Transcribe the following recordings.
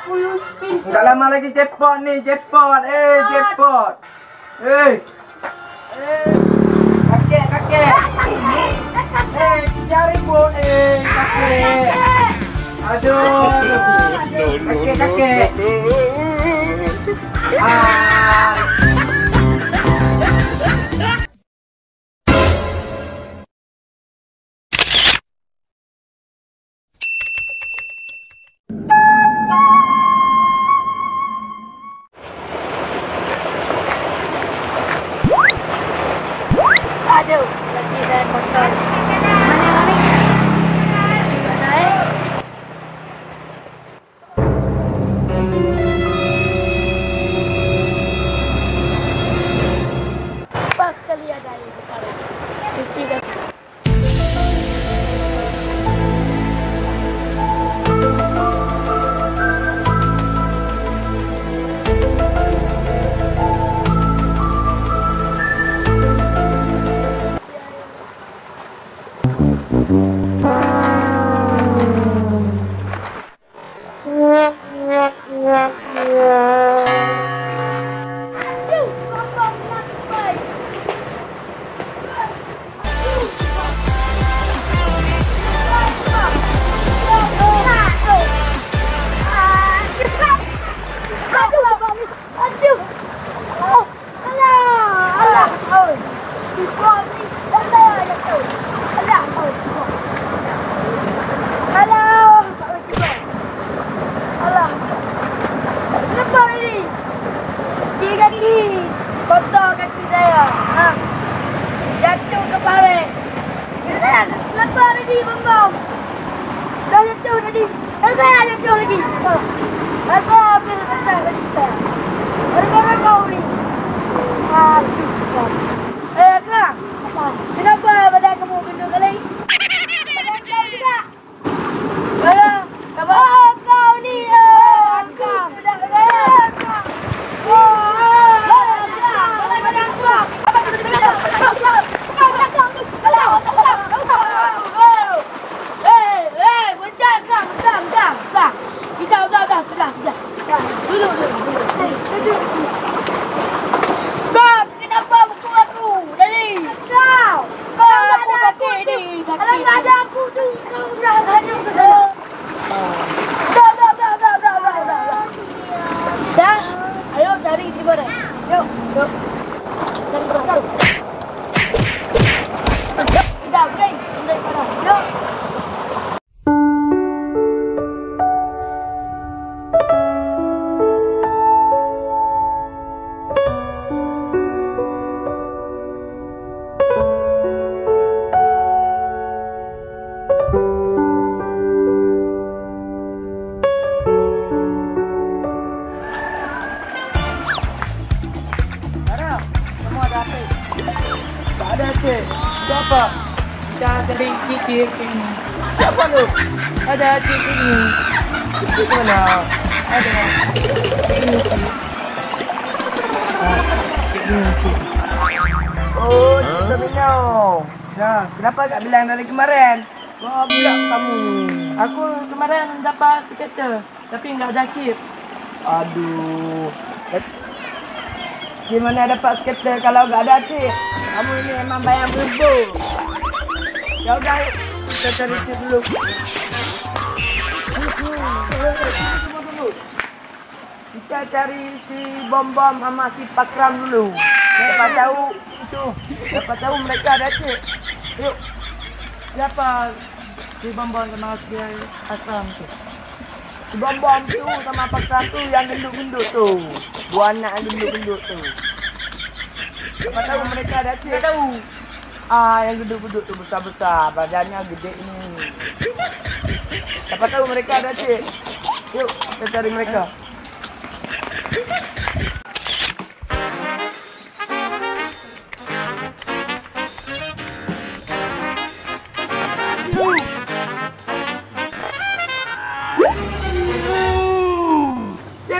20 spin. Enggak lama lagi jackpot nih, jackpot. Jackpot. Kakek. 3.000. Kakek. Aduh. Kakek. Aduh, lagi saya kotor. Mana yang ini? Gimana ya? Pas kali ada air kepala. Cuci dah. Kotor kaki saya. Jatuh ke parit. Kenapa tadi bom? Dah jatuh tadi. Saya jatuh lagi. Saya ambil besar lagi saya. Gara-gara kau ni. Habis kau. Kak. Apa? Kenapa badan kamu gendut kali? Badan kau juga. Apa? Oh, kau ni. Kau. Sudah. Siapa? Kita cari kikir ini. Siapa lu? Ada kikir ini. Kikir mana? Ada. Ini. Oh, kita minum. Nah, kenapa tak bilang dari kemarin? Wah, pula kamu. Aku kemarin dapat skater, tapi nggak ada chip. Aduh. Gimana dapat skater kalau nggak ada chip? Kamu ini emang bayang berburu. Ya udah, kita cari chip dulu. Kita cari si Bom-Bom sama si Pakram dulu. Siapa tahu itu, siapa tahu mereka ada chip. Yuk. Siapa si Bom-Bom sama si Pakram tu? Si Bom-Bom tu sama Pakram tu yang gendut-gendut tu. Dua anak yang gendut-gendut tu. Siapa tahu mereka ada cik. Siapa tahu? Yang gendut-gendut tu besar-besar. Badannya gede ni. Siapa tahu mereka ada cik. Yuk, kita cari mereka.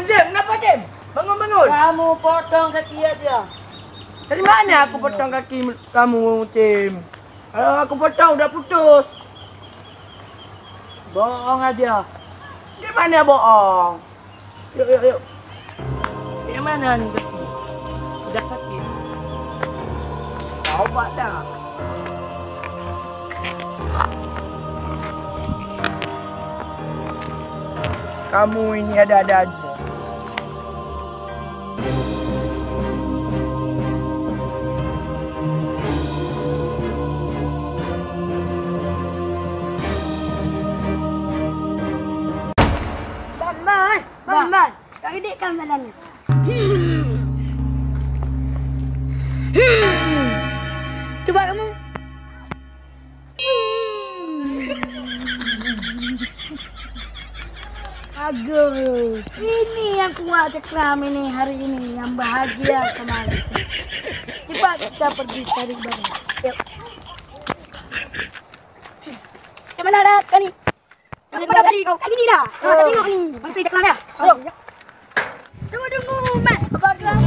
Jem, kenapa Jem? Bangun. Kamu potong kaki aja. Dari mana aku potong kaki kamu, Jem? Kalau aku potong udah putus. Bohong aja. Gimana bohong? Yuk. Gimana nih kaki? Udah sakit? Tahu Pak dah. Kamu ini ada-ada aja. Bang. Tak gede kan badannya. Coba kamu. Bagus. Ini yang kuat cekram ini hari ini, yang bahagia kemarin. Cepat kita pergi cari badan. Yuk. Kemana ada kani? Kemana tadi kau? Tadi ni dah. Tadi tengok ni. Masih cekram dah. Ayo. Tunggu, Mat. Apa gerak?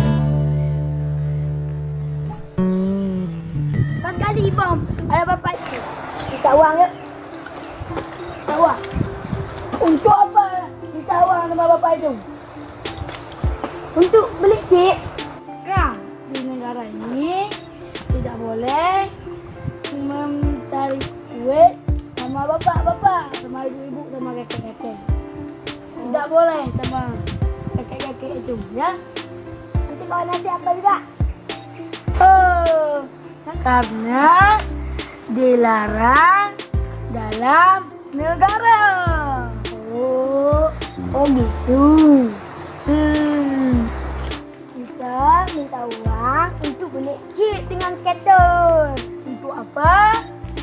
Pas kali bom. Ada bapak itu. Minta uang ya? Minta uang. Untuk apa minta uang sama bapak itu? Untuk beli cik. Nah, di negara ini tidak boleh mencari duit sama bapak-bapak, sama ibu-ibu, sama kakek-kakek. Tidak boleh sama kakek-kakek itu, ya? Nanti kalau nanti apa juga? Oh, karena dilarang dalam negara. Oh gitu. Kita minta uang untuk beli chip dengan skater. Untuk apa?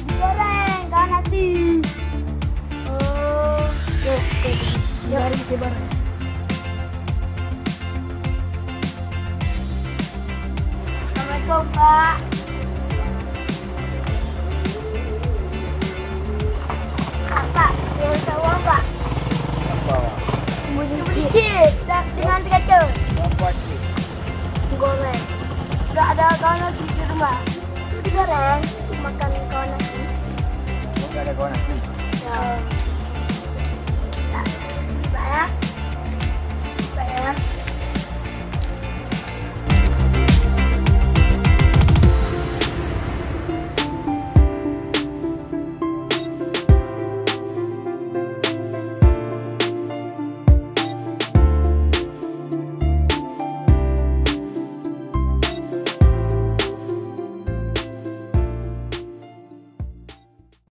Digoreng kan nasi. Oh, yuk. Mari sebar. Assalamualaikum Pak. Pak, dia minta uang Pak. Beli chip dengan skater. Apa cik? Goreng. Enggak ada kawan nasi di rumah. Itu digoreng, makan kawan nasi. Enggak ada kawan nasi. Ya. Pak ya.